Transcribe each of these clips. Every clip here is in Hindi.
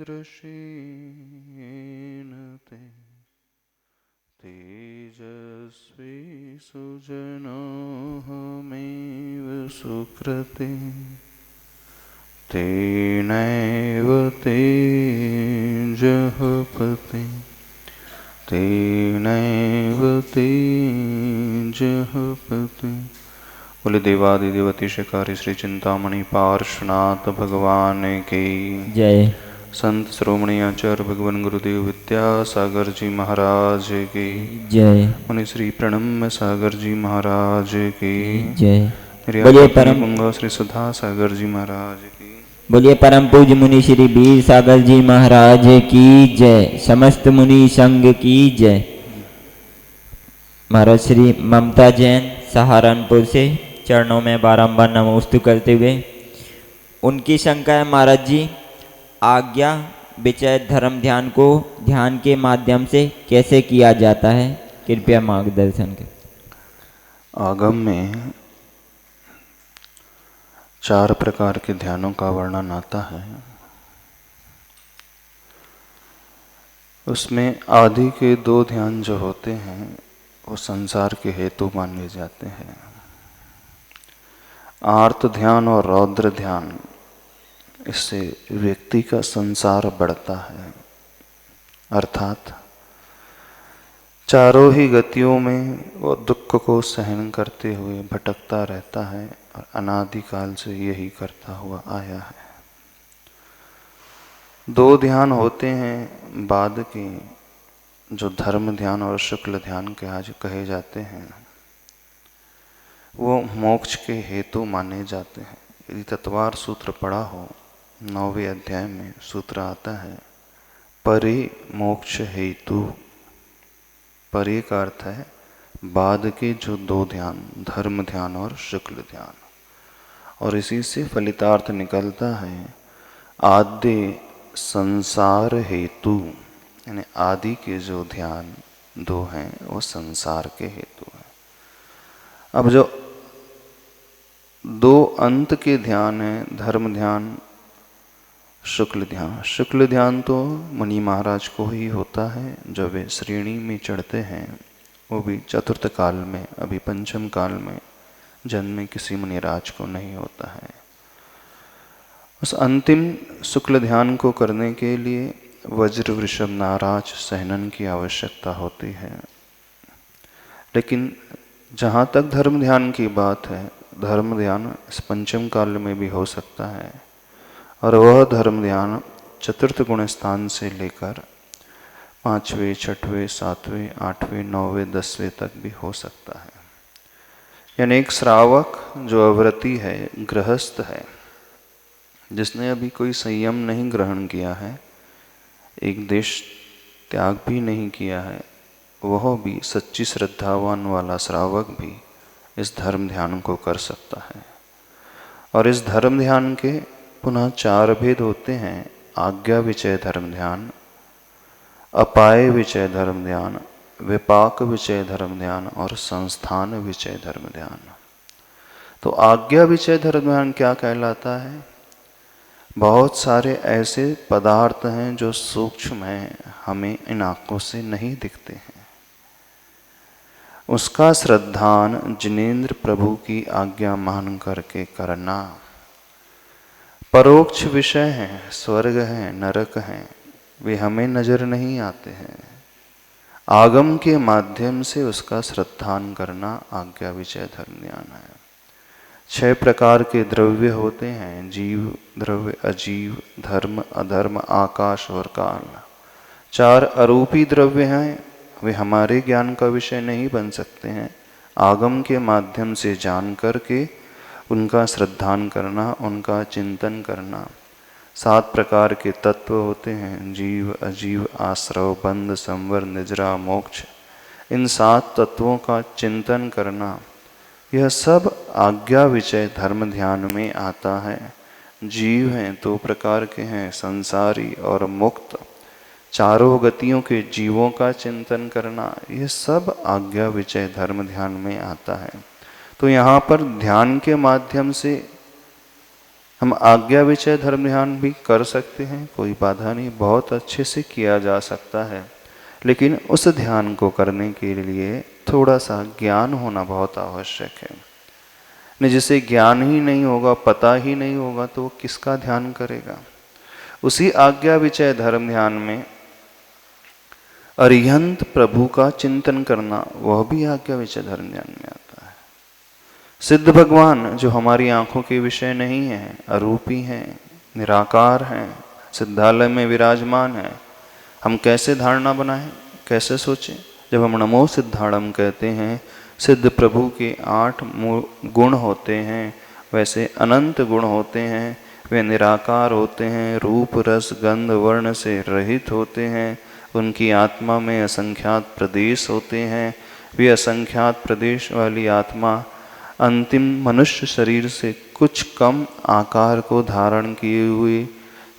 दृशेन ते तेजस्वी सुजनोऽहमेव सुकृते तेनैव तेजःपते तेनैव तेजःपते। बोले देवादिदेवती शिकारी श्री चिंतामणि पार्श्वनाथ भगवान की जय। संत श्रोमणी आचार्य भगवान गुरुदेव विद्यासागर जी महाराज की जय। मुनि श्री प्रणम्य सागर जी महाराज की जय। मेरे बोलिए आचार्य परम पुंगा श्री सुधा सागर जी महाराज की। बोलिए परम पूज्य मुनि श्री वीर सागर जी महाराज की जय। समस्त मुनि संघ की जय। महाराज श्री ममता जैन सहारनपुर से चरणों में बारंबार नमोस्तु करते हुए उनकी शंका है, महाराज जी आज्ञा विचय धर्म ध्यान को ध्यान के माध्यम से कैसे किया जाता है, कृपया मार्गदर्शन करें। आगम में 4 प्रकार के ध्यानों का वर्णन आता है। उसमें आदि के 2 ध्यान जो होते हैं वो संसार के हेतु माने जाते हैं। आर्त ध्यान और रौद्र ध्यान, इससे व्यक्ति का संसार बढ़ता है, अर्थात चारों ही गतियों में वो दुख को सहन करते हुए भटकता रहता है और अनादिकाल से यही करता हुआ आया है। 2 ध्यान होते हैं बाद के, जो धर्म ध्यान और शुक्ल ध्यान कहे जाते हैं, वो मोक्ष के हेतु माने जाते हैं। यदि तत्वार सूत्र पढ़ा हो 9वें अध्याय में सूत्र आता है परे मोक्ष हेतु। परे का अर्थ है बाद के जो 2 ध्यान, धर्म ध्यान और शुक्ल ध्यान, और इसी से फलितार्थ निकलता है आद्य संसार हेतु, यानी आदि के जो ध्यान 2 हैं वो संसार के हेतु हैं। अब जो 2 अंत के ध्यान हैं, धर्म ध्यान शुक्ल ध्यान। शुक्ल ध्यान तो मुनि महाराज को ही होता है, जब वे श्रेणी में चढ़ते हैं, वो भी चतुर्थ काल में, अभी पंचम काल में जन्म में किसी मुनिराज को नहीं होता है। उस अंतिम शुक्ल ध्यान को करने के लिए वज्र वृषभ नाराज सहनन की आवश्यकता होती है। लेकिन जहाँ तक धर्म ध्यान की बात है, धर्म ध्यान इस पंचम काल में भी हो सकता है, और वह धर्म ध्यान चतुर्थ गुण स्थान से लेकर 5वें, 6वें, 7वें, 8वें, 9वें, 10वें तक भी हो सकता है। यानी एक श्रावक जो अव्रती है, गृहस्थ है, जिसने अभी कोई संयम नहीं ग्रहण किया है, एक देश त्याग भी नहीं किया है, वह भी सच्ची श्रद्धावान वाला श्रावक भी इस धर्म ध्यान को कर सकता है। और इस धर्म ध्यान के पुनः 4 भेद होते हैं। आज्ञा विचय धर्म ध्यान, अपाय विचय धर्म ध्यान, विपाक विचय धर्म ध्यान और संस्थान विचय धर्म ध्यान। तो आज्ञा विचय धर्म ध्यान क्या कहलाता है? बहुत सारे ऐसे पदार्थ हैं जो सूक्ष्म हैं, हमें इन आंखों से नहीं दिखते हैं, उसका श्रद्धान जिनेन्द्र प्रभु की आज्ञा मान करके करना। परोक्ष विषय हैं, स्वर्ग हैं, नरक हैं, वे हमें नजर नहीं आते हैं। आगम के माध्यम से उसका श्रद्धान करना आज्ञा विचय धर्म ध्यान है। 6 प्रकार के द्रव्य होते हैं, जीव, द्रव्य, अजीव, धर्म, अधर्म, आकाश और काल। 4 अरूपी द्रव्य हैं, वे हमारे ज्ञान का विषय नहीं बन सकते हैं। आगम के माध्यम से जान करके उनका श्रद्धान करना, उनका चिंतन करना। 7 प्रकार के तत्व होते हैं, जीव, अजीव, आश्रव, बंध, संवर, निजरा, मोक्ष। इन 7 तत्वों का चिंतन करना, यह सब आज्ञा विचय धर्म ध्यान में आता है। जीव हैं 2 प्रकार के हैं, संसारी और मुक्त। चारों गतियों के जीवों का चिंतन करना, यह सब आज्ञा विचय धर्म ध्यान में आता है। तो यहाँ पर ध्यान के माध्यम से हम आज्ञा विषय धर्म ध्यान भी कर सकते हैं, कोई बाधा नहीं, बहुत अच्छे से किया जा सकता है। लेकिन उस ध्यान को करने के लिए थोड़ा सा ज्ञान होना बहुत आवश्यक है। नहीं, जिसे ज्ञान ही नहीं होगा, पता ही नहीं होगा, तो वो किसका ध्यान करेगा। उसी आज्ञा विषय धर्म ध्यान में अरिहंत प्रभु का चिंतन करना, वह भी आज्ञा विषय धर्म ध्यान में आता है। सिद्ध भगवान जो हमारी आंखों के विषय नहीं है, अरूपी हैं, निराकार हैं, सिद्धालय में विराजमान है, हम कैसे धारणा बनाएं, कैसे सोचें। जब हम नमो सिद्धाणम कहते हैं, सिद्ध प्रभु के 8 गुण होते हैं, वैसे अनंत गुण होते हैं। वे निराकार होते हैं, रूप रस गंध वर्ण से रहित होते हैं। उनकी आत्मा में असंख्यात प्रदेश होते हैं। वे असंख्यात प्रदेश वाली आत्मा अंतिम मनुष्य शरीर से कुछ कम आकार को धारण किए हुए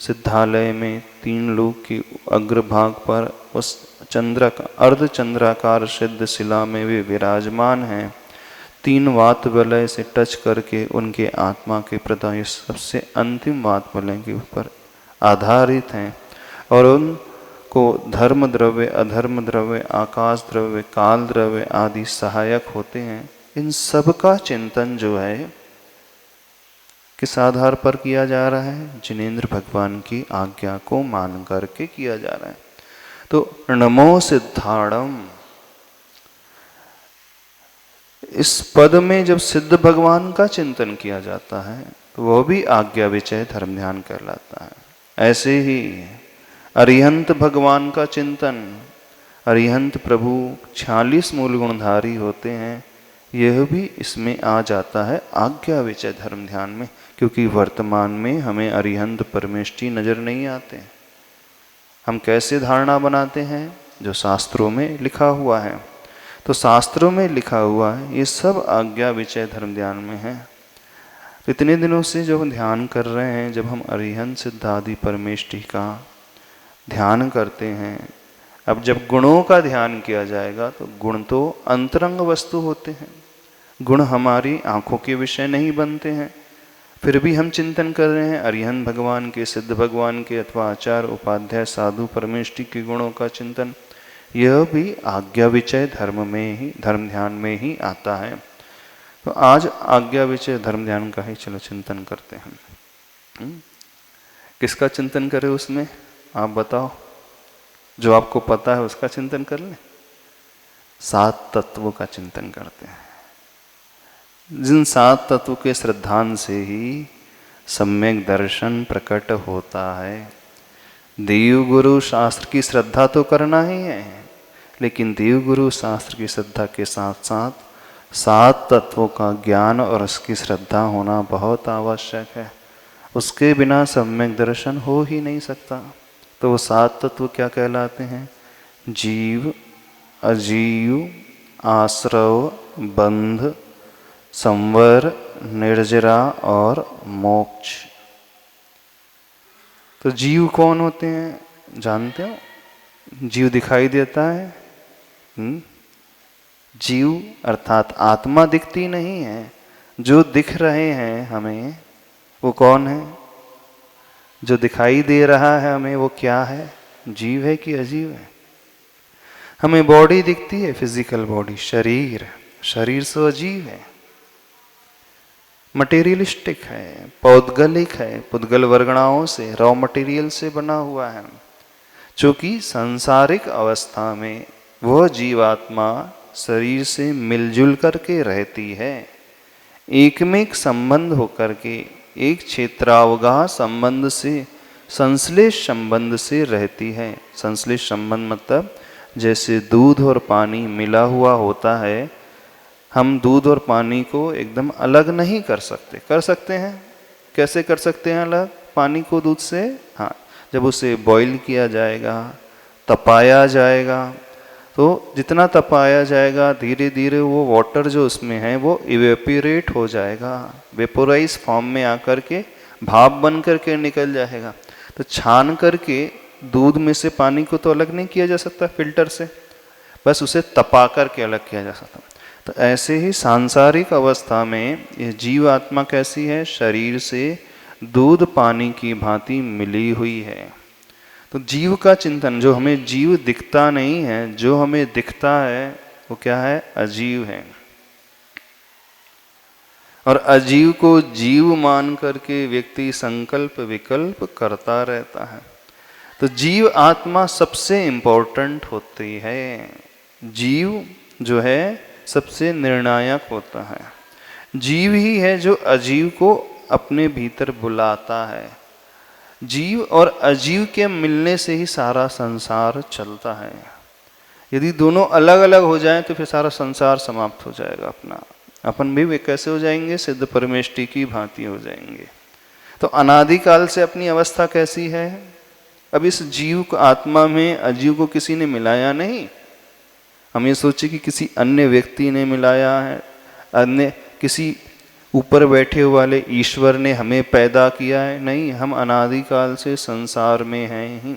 सिद्धालय में 3 लोक की अग्रभाग पर उस अर्धचंद्राकार सिद्ध शिला में वे विराजमान हैं। 3 वात वलय से टच करके उनके आत्मा के प्रदाय सबसे अंतिम वात वलय के ऊपर आधारित हैं और उनको धर्म द्रव्य, अधर्म द्रव्य, आकाश द्रव्य, काल द्रव्य आदि सहायक होते हैं। इन सब का चिंतन जो है किस आधार पर किया जा रहा है? जिनेंद्र भगवान की आज्ञा को मान करके किया जा रहा है। तो नमो सिद्धाणम, इस पद में जब सिद्ध भगवान का चिंतन किया जाता है तो वह भी आज्ञा विषय धर्म ध्यान कहलाता है। ऐसे ही अरिहंत भगवान का चिंतन, अरिहंत प्रभु 46 मूल गुणधारी होते हैं, यह भी इसमें आ जाता है आज्ञा विषय धर्म ध्यान में। क्योंकि वर्तमान में हमें अरिहंत परमेष्ठी नजर नहीं आते। हम कैसे धारणा बनाते हैं? जो शास्त्रों में लिखा हुआ है। तो शास्त्रों में लिखा हुआ है, ये सब आज्ञा विषय धर्म ध्यान में है। तो इतने दिनों से जो हम ध्यान कर रहे हैं, जब हम अरिहंत सिद्धादि परमेष्ठी का ध्यान करते हैं, अब जब गुणों का ध्यान किया जाएगा तो गुण तो अंतरंग वस्तु होते हैं। गुण हमारी आंखों के विषय नहीं बनते हैं, फिर भी हम चिंतन कर रहे हैं अरिहंत भगवान के, सिद्ध भगवान के अथवा आचार्य उपाध्याय साधु परमेष्ठी के गुणों का चिंतन। यह भी आज्ञा विषय धर्म में ही, धर्म ध्यान में ही आता है। तो आज आज्ञा विषय धर्म ध्यान का ही चलो चिंतन करते हैं। किसका चिंतन करें उसमें? आप बताओ, जो आपको पता है उसका चिंतन कर लें। 7 तत्वों का चिंतन करते हैं। जिन 7 तत्व के श्रद्धान से ही सम्यक दर्शन प्रकट होता है। देव गुरु शास्त्र की श्रद्धा तो करना ही है, लेकिन देव गुरु शास्त्र की श्रद्धा के साथ साथ 7 तत्वों का ज्ञान और उसकी श्रद्धा होना बहुत आवश्यक है। उसके बिना सम्यक दर्शन हो ही नहीं सकता। तो वो 7 तत्व क्या कहलाते हैं? जीव, अजीव, आश्रव, बंध, संवर, निर्जरा और मोक्ष। तो जीव कौन होते हैं? जानते हो? जीव दिखाई देता है। जीव अर्थात आत्मा दिखती नहीं है, जो दिख रहे हैं हमें वो कौन है? जो दिखाई दे रहा है हमें वो क्या है? जीव है कि अजीव है? हमें बॉडी दिखती है, फिजिकल बॉडी, शरीर, शरीर से अजीव है, मटेरियलिस्टिक है, पौद्गलिक है, पुद्गल वर्गणाओं से, रॉ मटेरियल से बना हुआ है। चूंकि सांसारिक अवस्था में वह जीवात्मा शरीर से मिलजुल करके रहती है, एकमेक संबंध होकर के एक क्षेत्रावगाह संबंध से, संश्लेष संबंध से रहती है। संश्लेष संबंध मतलब जैसे दूध और पानी मिला हुआ होता है, हम दूध और पानी को एकदम अलग नहीं कर सकते। कर सकते हैं? कैसे कर सकते हैं अलग पानी को दूध से? हाँ, जब उसे बॉईल किया जाएगा, तपाया जाएगा, तो जितना तपाया जाएगा धीरे धीरे वो वाटर जो उसमें है वो इवेपोरेट हो जाएगा, वेपोराइज फॉर्म में आकर के भाप बन करके निकल जाएगा। तो छान करके दूध में से पानी को तो अलग नहीं किया जा सकता फिल्टर से, बस उसे तपा करके अलग किया जा सकता। तो ऐसे ही सांसारिक अवस्था में ये जीव आत्मा कैसी है? शरीर से दूध पानी की भांति मिली हुई है। तो जीव का चिंतन, जो हमें जीव दिखता नहीं है, जो हमें दिखता है वो क्या है? अजीव है। और अजीव को जीव मान करके व्यक्ति संकल्प विकल्प करता रहता है। तो जीव आत्मा सबसे इंपॉर्टेंट होती है। जीव जो है सबसे निर्णायक होता है। जीव ही है जो अजीव को अपने भीतर बुलाता है। जीव और अजीव के मिलने से ही सारा संसार चलता है। यदि दोनों अलग अलग हो जाएं तो फिर सारा संसार समाप्त हो जाएगा अपना। अपन भी वे कैसे हो जाएंगे? सिद्ध परमेष्टि की भांति हो जाएंगे। तो अनादिकाल से अपनी अवस्था कैसी है? अब इस जीव को, आत्मा में अजीव को किसी ने मिलाया नहीं। हम ये सोचे कि किसी अन्य व्यक्ति ने मिलाया है, अन्य किसी ऊपर बैठे वाले ईश्वर ने हमें पैदा किया है। नहीं, हम अनादिकाल से संसार में हैं ही।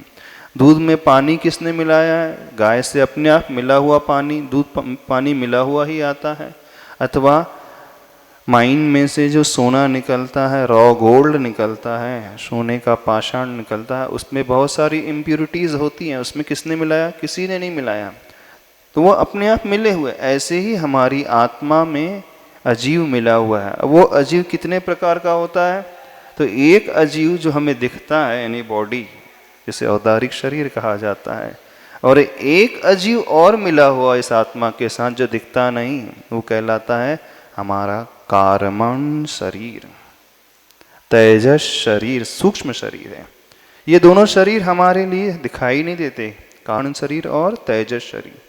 दूध में पानी किसने मिलाया है? गाय से अपने आप मिला हुआ पानी, दूध पानी मिला हुआ ही आता है। अथवा माइन में से जो सोना निकलता है, रॉ गोल्ड निकलता है, सोने का पाषाण निकलता है, उसमें बहुत सारी इम्प्योरिटीज होती हैं। उसमें किसने मिलाया? किसी ने नहीं मिलाया। तो वो अपने आप मिले हुए। ऐसे ही हमारी आत्मा में अजीव मिला हुआ है। वो अजीव कितने प्रकार का होता है? तो एक अजीव जो हमें दिखता है, यानी बॉडी, जिसे औदारिक शरीर कहा जाता है, और एक अजीव और मिला हुआ इस आत्मा के साथ जो दिखता नहीं, वो कहलाता है हमारा कारमण शरीर, तेजस शरीर, सूक्ष्म शरीर है। ये दोनों शरीर हमारे लिए दिखाई नहीं देते, कारण शरीर और तेजस शरीर।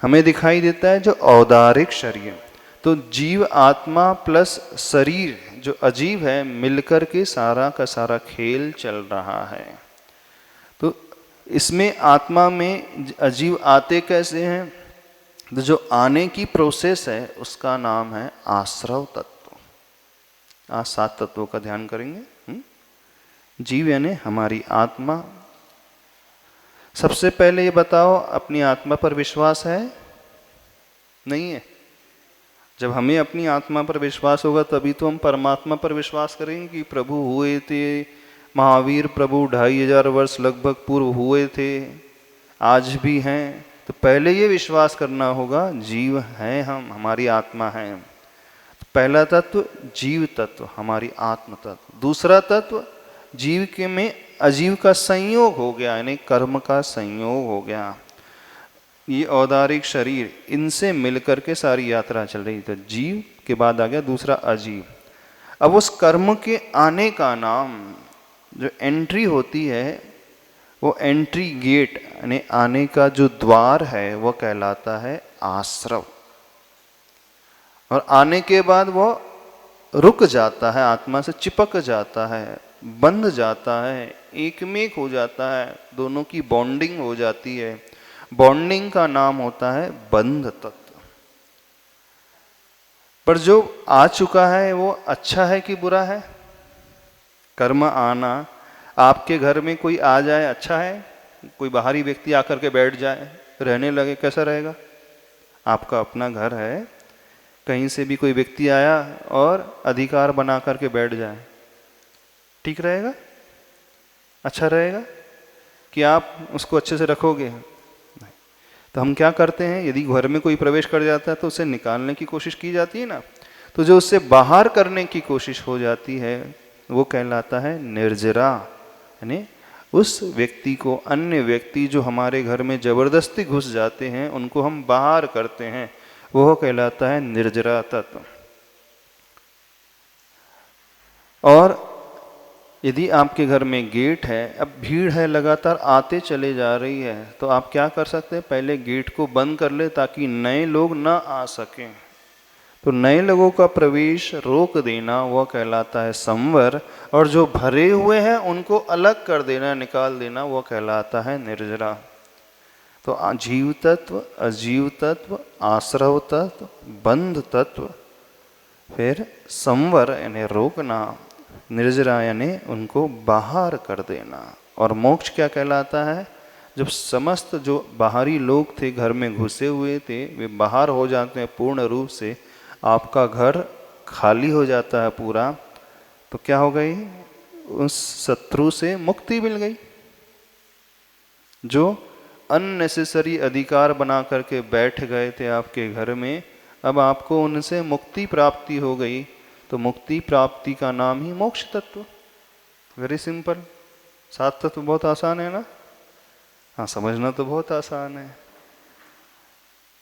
हमें दिखाई देता है जो औदारिक शरीर। तो जीव आत्मा प्लस शरीर जो अजीव है, मिलकर के सारा का सारा खेल चल रहा है। तो इसमें आत्मा में अजीव आते कैसे हैं? तो जो आने की प्रोसेस है उसका नाम है आश्रव तत्व। आज 7 तत्वों का ध्यान करेंगे। जीव यानी हमारी आत्मा। सबसे पहले ये बताओ, अपनी आत्मा पर विश्वास है? नहीं है। जब हमें अपनी आत्मा पर विश्वास होगा तभी तो हम परमात्मा पर विश्वास करेंगे कि प्रभु हुए थे, महावीर प्रभु 2500 वर्ष लगभग पूर्व हुए थे, आज भी हैं। तो पहले ये विश्वास करना होगा जीव है हम, हमारी आत्मा है। तो पहला तत्व जीव तत्व, हमारी आत्म तत्व। दूसरा तत्व जीव के में अजीव का संयोग हो गया, यानी कर्म का संयोग हो गया। ये औदारिक शरीर, इनसे मिलकर के सारी यात्रा चल रही। तो जीव के बाद आ गया दूसरा अजीव। अब उस कर्म के आने का नाम, जो एंट्री होती है, वो एंट्री गेट यानी आने का जो द्वार है वो कहलाता है आश्रव। और आने के बाद वो रुक जाता है, आत्मा से चिपक जाता है, बंध जाता है, एकमेक हो जाता है, दोनों की बॉन्डिंग हो जाती है। बॉन्डिंग का नाम होता है बंध तत्व। पर जो आ चुका है वो अच्छा है कि बुरा है? कर्म आना, आपके घर में कोई आ जाए अच्छा है? कोई बाहरी व्यक्ति आकर के बैठ जाए, रहने लगे, कैसा रहेगा? आपका अपना घर है, कहीं से भी कोई व्यक्ति आया और अधिकार बना करके बैठ जाए, ठीक रहेगा? अच्छा रहेगा कि आप उसको अच्छे से रखोगे? नहीं। तो हम क्या करते हैं, यदि घर में कोई प्रवेश कर जाता है तो उसे निकालने की कोशिश की जाती है ना। तो जो उससे बाहर करने की कोशिश हो जाती है वो कहलाता है निर्जरा। यानी उस व्यक्ति को, अन्य व्यक्ति जो हमारे घर में जबरदस्ती घुस जाते हैं, उनको हम बाहर करते हैं, वो कहलाता है निर्जरा तत्व। और यदि आपके घर में गेट है, अब भीड़ है, लगातार आते चले जा रही है, तो आप क्या कर सकते हैं? पहले गेट को बंद कर ले ताकि नए लोग ना आ सकें। तो नए लोगों का प्रवेश रोक देना वह कहलाता है संवर। और जो भरे हुए हैं उनको अलग कर देना, निकाल देना, वह कहलाता है निर्जरा। तो जीव तत्व, अजीव तत्व, आश्रव तत्व, बंध तत्व, फिर संवर यानी रोकना, निर्जरा यानी उनको बाहर कर देना। और मोक्ष क्या कहलाता है? जब समस्त जो बाहरी लोग थे, घर में घुसे हुए थे, वे बाहर हो जाते हैं पूर्ण रूप से, आपका घर खाली हो जाता है पूरा, तो क्या हो गई, उस शत्रु से मुक्ति मिल गई। जो अननेसेसरी अधिकार बना करके बैठ गए थे आपके घर में, अब आपको उनसे मुक्ति प्राप्ति हो गई। तो मुक्ति प्राप्ति का नाम ही मोक्ष तत्व। Very simple. 7 तत्व बहुत आसान है ना? हाँ, समझना तो बहुत आसान है,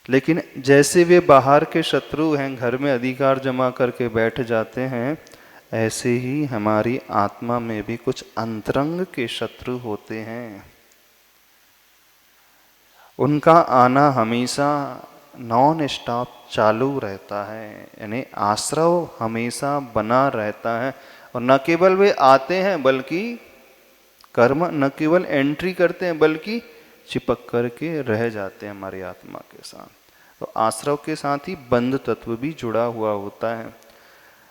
लेकिन जैसे वे बाहर के शत्रु हैं, घर में अधिकार जमा करके बैठ जाते हैं, ऐसे ही हमारी आत्मा में भी कुछ अंतरंग के शत्रु होते हैं। उनका आना हमेशा नॉन स्टॉप चालू रहता है, यानी आश्रव हमेशा बना रहता है। और न केवल वे आते हैं, बल्कि कर्म न केवल एंट्री करते हैं, बल्कि चिपक करके रह जाते हैं हमारी आत्मा के साथ। तो आश्रव के साथ ही बंध तत्व भी जुड़ा हुआ होता है।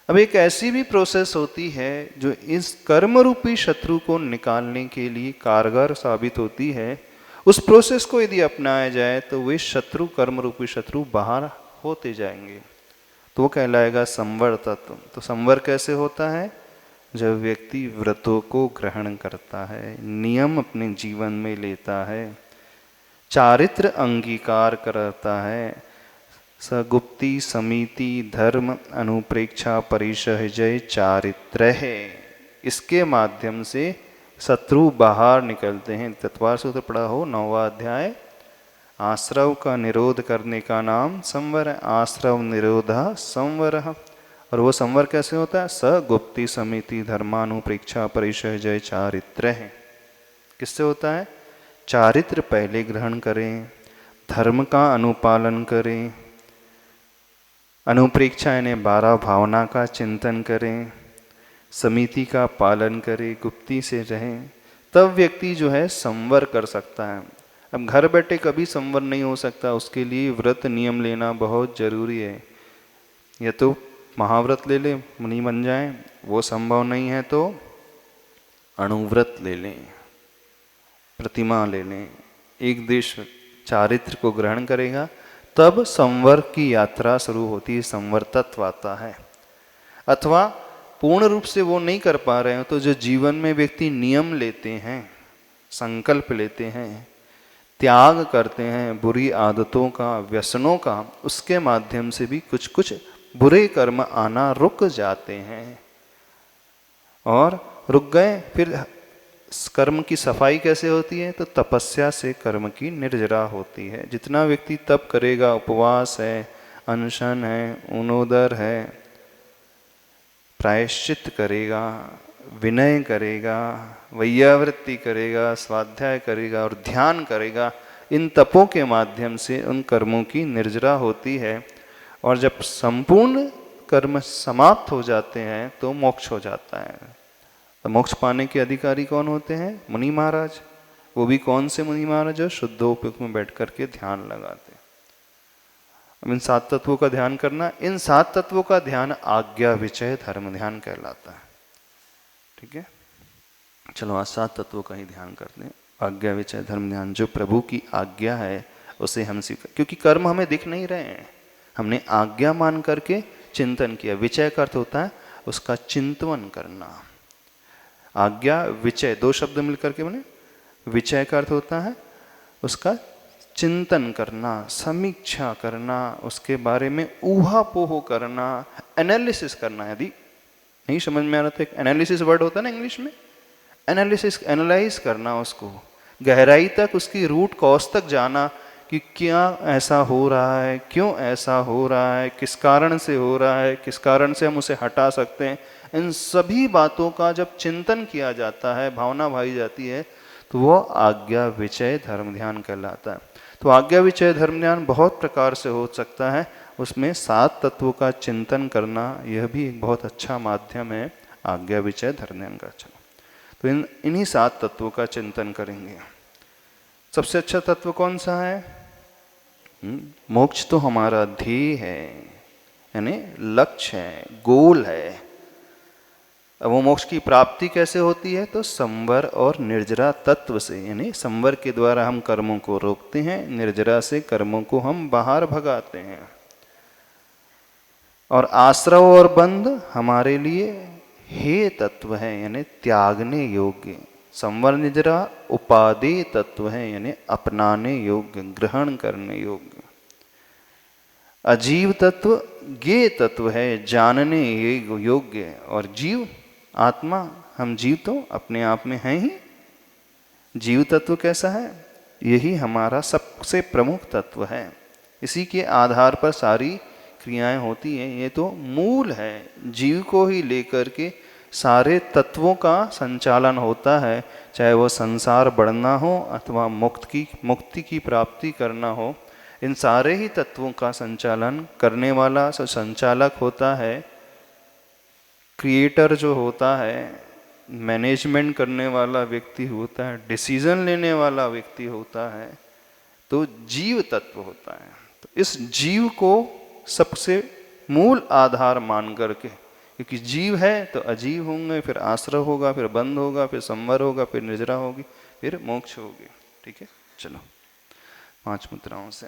अब एक ऐसी भी प्रोसेस होती है जो इस कर्म रूपी शत्रु को निकालने के लिए कारगर साबित होती है। उस प्रोसेस को यदि अपनाया जाए तो वे शत्रु, कर्म रूपी शत्रु बाहर होते जाएंगे। तो वो कहलाएगा संवर तत्व। तो संवर कैसे होता है? जब व्यक्ति व्रतों को ग्रहण करता है, नियम अपने जीवन में लेता है, चारित्र अंगीकार करता है, सगुप्ति समिति धर्म अनुप्रेक्षा परिसहजय चारित्र है, इसके माध्यम से शत्रु बाहर निकलते हैं। तत्वार सूत्र पढ़ा हो 9वां अध्याय। आश्रव का निरोध करने का नाम संवर है। आश्रव निरोधा संवर। और वो संवर कैसे होता है? सगुप्ति समिति धर्मानुप्रेक्षा परिसहजय चारित्र है। किससे होता है? चारित्र पहले ग्रहण करें, धर्म का अनुपालन करें, अनुप्रेक्षा यानी 12 भावना का चिंतन करें, समिति का पालन करें, गुप्ती से रहें, तब व्यक्ति जो है संवर कर सकता है। अब घर बैठे कभी संवर नहीं हो सकता, उसके लिए व्रत नियम लेना बहुत जरूरी है। या तो महाव्रत ले लें, मुनि बन जाएं, वो संभव नहीं है तो अणुव्रत ले लें, प्रतिमा ले लें। एक देश चारित्र को ग्रहण करेगा तब संवर की यात्रा शुरू होती है, संवर तत्व आता है। अथवा पूर्ण रूप से वो नहीं कर पा रहे हो तो जो जीवन में व्यक्ति नियम लेते हैं, संकल्प लेते हैं, त्याग करते हैं बुरी आदतों का, व्यसनों का, उसके माध्यम से भी कुछ कुछ बुरे कर्म आना रुक जाते हैं। और रुक गए, फिर कर्म की सफाई कैसे होती है? तो तपस्या से कर्म की निर्जरा होती है। जितना व्यक्ति तप करेगा, उपवास है, अनशन है, उनोदर है, प्रायश्चित करेगा, विनय करेगा, वैयावृत्ति करेगा, स्वाध्याय करेगा और ध्यान करेगा, इन तपों के माध्यम से उन कर्मों की निर्जरा होती है। और जब संपूर्ण कर्म समाप्त हो जाते हैं तो मोक्ष हो जाता है। तो मोक्ष पाने के अधिकारी कौन होते हैं? मुनि महाराज। वो भी कौन से मुनि महाराज? जो शुद्धोपयुक्त में बैठ करके ध्यान लगाते हैं। अब इन 7 तत्वों का ध्यान करना, इन 7 तत्वों का ध्यान आज्ञा विचय धर्म ध्यान कहलाता है। ठीक है, चलो आज 7 तत्वों का ही ध्यान करते हैं। आज्ञा विचय धर्म ध्यान, जो प्रभु की आज्ञा है उसे हम स्वीकार, क्योंकि कर्म हमें दिख नहीं रहे हैं, हमने आज्ञा मान करके चिंतन किया। विचय का अर्थ होता है उसका चिंतन करना। आज्ञा विचय 2 शब्द मिलकर के बने। विचय का अर्थ होता है उसका चिंतन करना, समीक्षा करना, उसके बारे में ऊहापोह करना, एनालिसिस करना। यदि नहीं समझ में आ रहा तो एक एनालिसिस वर्ड होता है ना इंग्लिश में, एनालिसिस, एनालाइज करना, उसको गहराई तक, उसकी रूट कॉज तक जाना कि क्या ऐसा हो रहा है, क्यों ऐसा हो रहा है, किस कारण से हो रहा है, किस कारण से हम उसे हटा सकते हैं। इन सभी बातों का जब चिंतन किया जाता है, भावना भाई जाती है, तो वो आज्ञा विचय धर्म ध्यान कहलाता है। तो आज्ञा विचय धर्म ध्यान बहुत प्रकार से हो सकता है। उसमें 7 तत्वों का चिंतन करना यह भी एक बहुत अच्छा माध्यम है आज्ञा विचय धर्म ध्यान का। चलो तो इन्हीं 7 तत्वों का चिंतन करेंगे। सबसे अच्छा तत्व कौन सा है? मोक्ष तो हमारा ध्येय है, यानी लक्ष्य है, गोल है। अब वो मोक्ष की प्राप्ति कैसे होती है? तो संवर और निर्जरा तत्व से, यानी संवर के द्वारा हम कर्मों को रोकते हैं, निर्जरा से कर्मों को हम बाहर भगाते हैं। और आश्रव और बंध हमारे लिए हे तत्व है यानी त्यागने योग्य, संवर निजरा उपादेय तत्व है यानी अपनाने योग्य, ग्रहण करने योग्य। अजीव तत्व ज्ञेय तत्व है, जानने योग्य। और जीव आत्मा, हम जीव तो अपने आप में हैं ही। जीव तत्व कैसा है? यही हमारा सबसे प्रमुख तत्व है, इसी के आधार पर सारी क्रियाएं होती हैं। ये तो मूल है, जीव को ही लेकर के सारे तत्वों का संचालन होता है, चाहे वो संसार बढ़ना हो अथवा मुक्ति की प्राप्ति करना हो। इन सारे ही तत्वों का संचालन करने वाला संचालक होता है, क्रिएटर जो होता है, मैनेजमेंट करने वाला व्यक्ति होता है, डिसीजन लेने वाला व्यक्ति होता है, तो जीव तत्व होता है। तो इस जीव को सबसे मूल आधार मान करके, क्योंकि जीव है तो अजीव होंगे, फिर आश्रव होगा, फिर बंध होगा, फिर संवर होगा, फिर निजरा होगी, फिर मोक्ष होगी। ठीक है, चलो 5 मुद्राओं से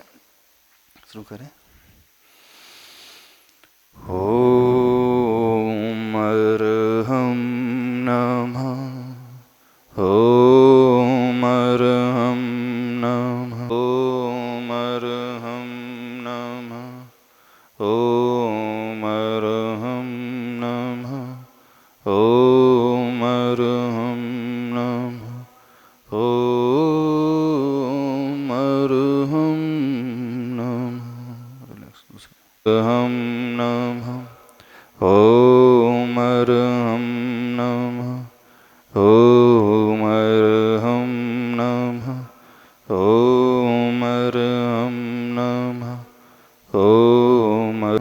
शुरू करें। ओम अर्हं नमः, ओम अर्हं नमः, ओम अर्हं नमः, ओम अर्हं नमः, ओम अर्हं नमः, ओम अर्हं नमः, ओम अर्हं नमः, ओम अर्हं नमः, ओम अर्हं नमः, ओम अर्हं नमः, ओम अर्हं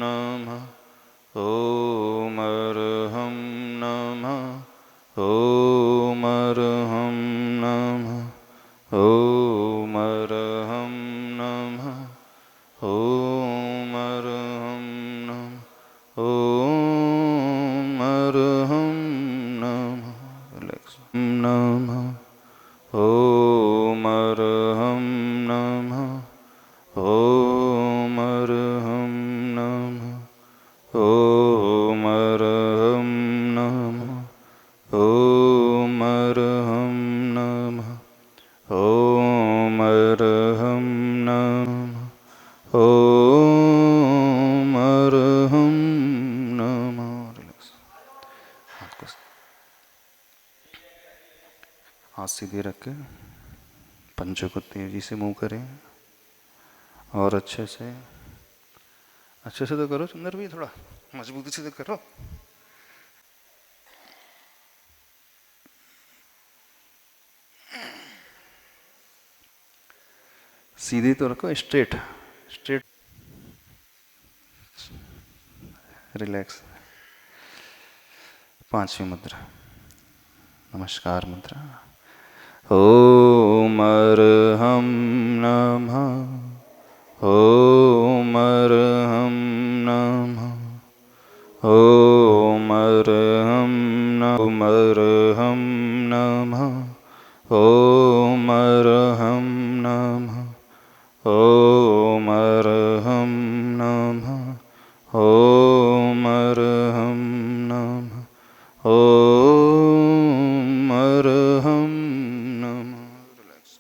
नमः, ओम अर्हं नमः, ओम अर्हं नमः, ओम अर्हं नमः, ओम अर्हं नमः, ओम अर्हं नमः, ओम अर्हं नमः, नमः, ओम अर्हं नमः, ओम अर्हं नमः, ओम अर्हं नमः, ओम अर्हं नमः, ओम अर्हं नमः, ओम अर्हं नमः। हाथ सीधे रख के पंजों को तेजी से मूव करें और अच्छे से तो करो सुंदर भी, थोड़ा मजबूती से तो करो। सीधे तो रखो, स्ट्रेट स्ट्रेट, रिलैक्स। 5वीं मुद्रा, नमस्कार मुद्रा। ओम अर्हं नमः, ओम अर्हं नमः, ओम अर्हं नमः, ओम अर्हं नमः, ओम अर्हं नमः, ओम अर्हं नमः, ओम अर्हं नमः। रिलैक्स।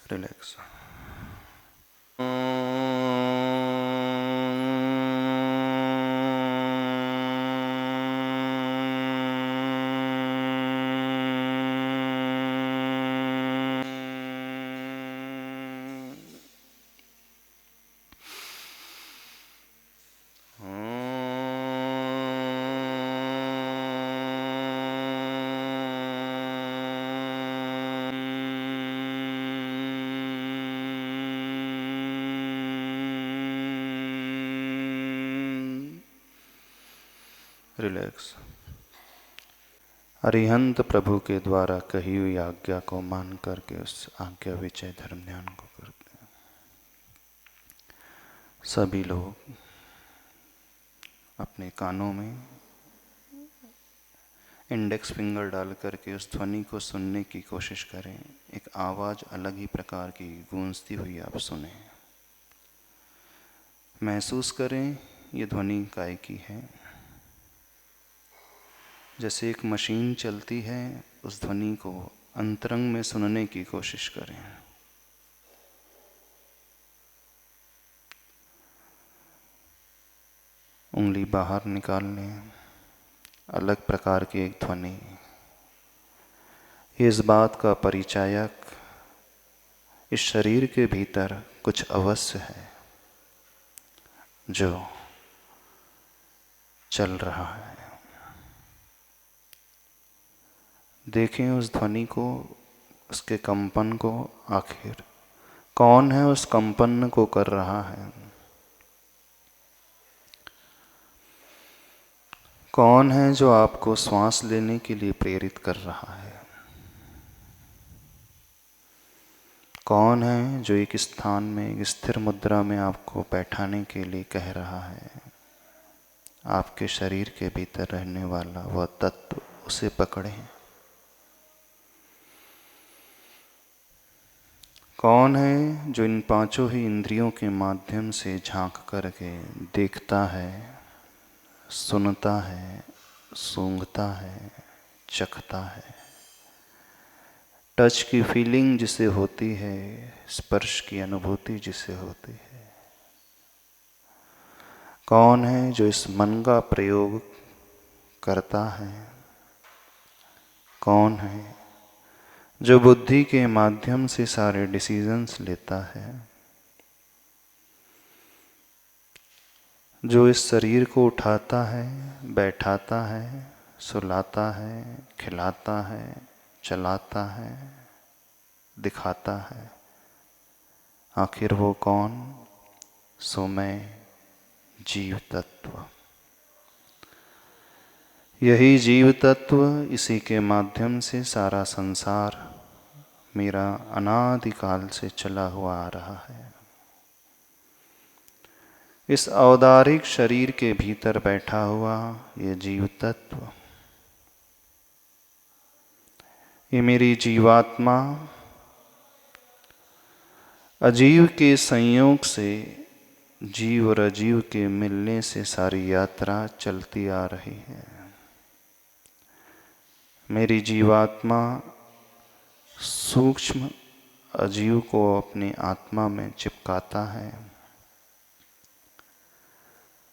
रिलैक्स। रिलैक्स। अरिहंत प्रभु के द्वारा कही हुई आज्ञा को मान करके उस आज्ञा विचय धर्म ध्यान को करते हैं। सभी लोग अपने कानों में इंडेक्स फिंगर डाल करके उस ध्वनि को सुनने की कोशिश करें। एक आवाज़ अलग ही प्रकार की गूंजती हुई आप सुने, महसूस करें ये ध्वनि काय की है। जैसे एक मशीन चलती है, उस ध्वनि को अंतरंग में सुनने की कोशिश करें। उंगली बाहर निकाल लें, अलग प्रकार की एक ध्वनि। इस बात का परिचायक इस शरीर के भीतर कुछ अवश्य है जो चल रहा है। देखें उस ध्वनि को, उसके कंपन को। आखिर कौन है उस कंपन को कर रहा है? कौन है जो आपको श्वास लेने के लिए प्रेरित कर रहा है? कौन है जो एक स्थान में, एक स्थिर मुद्रा में आपको बैठाने के लिए कह रहा है? आपके शरीर के भीतर रहने वाला वह तत्व, उसे पकड़ें। कौन है जो इन पांचों ही इंद्रियों के माध्यम से झांक करके देखता है, सुनता है, सूंघता है, चखता है? टच की फीलिंग जिसे होती है, स्पर्श की अनुभूति जिसे होती है। कौन है जो इस मन का प्रयोग करता है? कौन है जो बुद्धि के माध्यम से सारे डिसीजंस लेता है? जो इस शरीर को उठाता है, बैठाता है, सुलाता है, खिलाता है, चलाता है, दिखाता है? आखिर वो कौन? सो मैं जीव तत्व। यही जीव तत्व, इसी के माध्यम से सारा संसार मेरा अनादिकाल से चला हुआ आ रहा है। इस औदारिक शरीर के भीतर बैठा हुआ ये जीव तत्व, ये मेरी जीवात्मा, अजीव के संयोग से जीव और अजीव के मिलने से सारी यात्रा चलती आ रही है। मेरी जीवात्मा सूक्ष्म अजीव को अपनी आत्मा में चिपकाता है।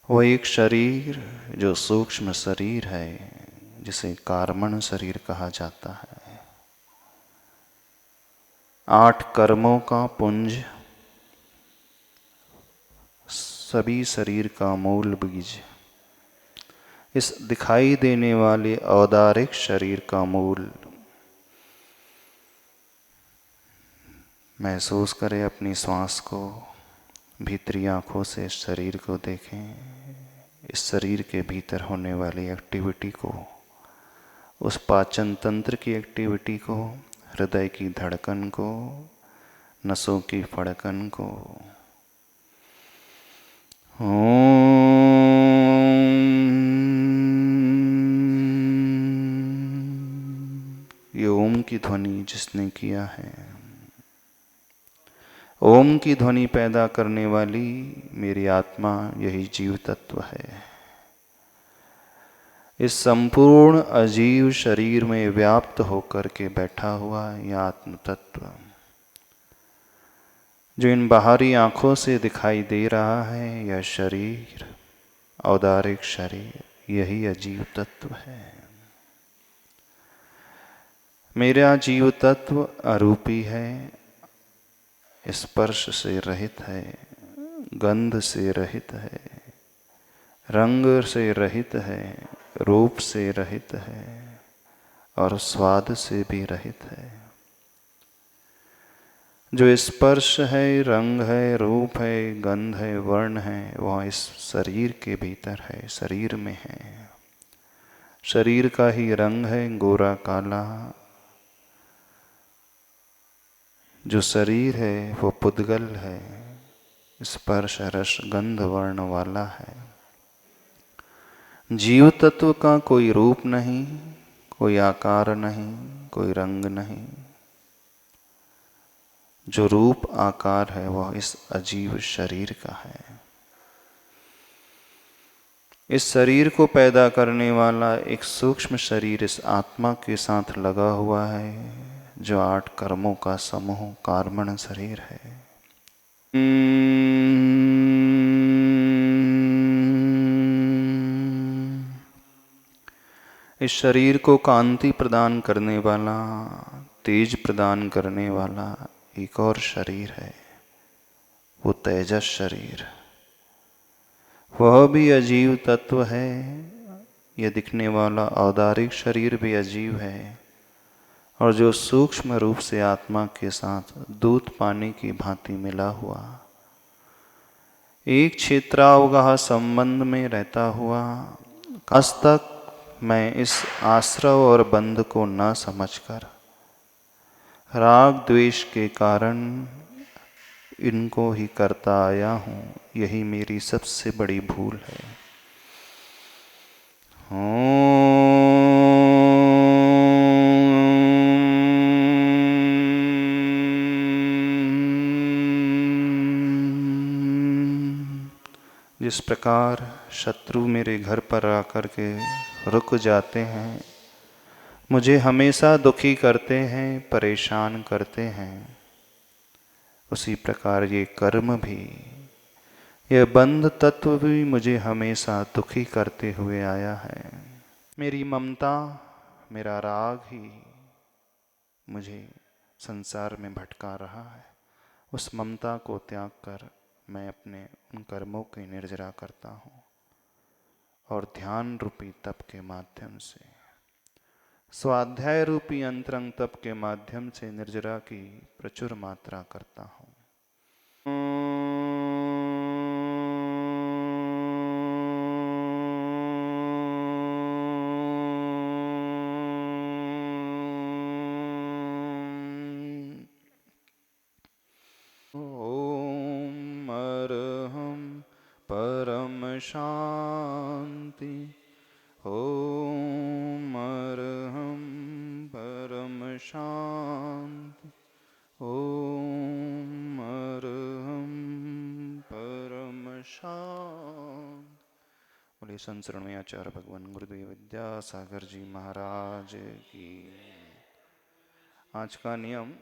वो एक शरीर जो सूक्ष्म शरीर है, जिसे कार्मण शरीर कहा जाता है, 8 कर्मों का पुंज, सभी शरीर का मूल बीज, इस दिखाई देने वाले औदारिक शरीर का मूल महसूस करें अपनी श्वास को, भीतरी आँखों से इस शरीर को देखें, इस शरीर के भीतर होने वाली एक्टिविटी को, उस पाचन तंत्र की एक्टिविटी को, हृदय की धड़कन को, नसों की फड़कन को। ये ओम की ध्वनि जिसने किया है, ओम की ध्वनि पैदा करने वाली मेरी आत्मा यही जीव तत्व है। इस संपूर्ण अजीव शरीर में व्याप्त होकर के बैठा हुआ यह आत्म तत्व, जो इन बाहरी आंखों से दिखाई दे रहा है, यह शरीर, औदारिक शरीर, यही अजीव तत्व है। मेरा जीव तत्व अरूपी है, स्पर्श से रहित है, गंध से रहित है, रंग से रहित है, रूप से रहित है और स्वाद से भी रहित है। जो स्पर्श है, रंग है, रूप है, गंध है, वर्ण है, वह इस शरीर के भीतर है, शरीर में है। शरीर का ही रंग है गोरा काला। जो शरीर है वो पुद्गल है, स्पर्श रस गंध वर्ण वाला है। जीव तत्व का कोई रूप नहीं, कोई आकार नहीं, कोई रंग नहीं। जो रूप आकार है वह इस अजीव शरीर का है। इस शरीर को पैदा करने वाला एक सूक्ष्म शरीर इस आत्मा के साथ लगा हुआ है, जो 8 कर्मों का समूह कार्मण शरीर है। इस शरीर को कांति प्रदान करने वाला, तेज प्रदान करने वाला एक और शरीर है, वो तेजस शरीर। वह भी अजीव तत्व है। यह दिखने वाला औदारिक शरीर भी अजीव है, और जो सूक्ष्म रूप से आत्मा के साथ दूध पानी की भांति मिला हुआ, एक क्षेत्रावगाह संबंध में रहता हुआ, आज तक मैं इस आश्रव और बंध को न समझकर राग द्वेष के कारण इनको ही करता आया हूँ। यही मेरी सबसे बड़ी भूल है। जिस प्रकार शत्रु मेरे घर पर आकर के रुक जाते हैं, मुझे हमेशा दुखी करते हैं, परेशान करते हैं, उसी प्रकार ये कर्म भी, यह बंध तत्व भी मुझे हमेशा दुखी करते हुए आया है। मेरी ममता, मेरा राग ही मुझे संसार में भटका रहा है। उस ममता को त्याग कर मैं अपने उन कर्मों की निर्जरा करता हूँ और ध्यान रूपी तप के माध्यम से, स्वाध्याय रूपी अंतरंग तप के माध्यम से निर्जरा की प्रचुर मात्रा करता हूँ। ओम अरहं परम शांति। ओम अरहं परम शांति। ओम अरहं परम शांति। बोले संसरण में आचार्य भगवान गुरुदेव विद्यासागर जी महाराज की। आज का नियम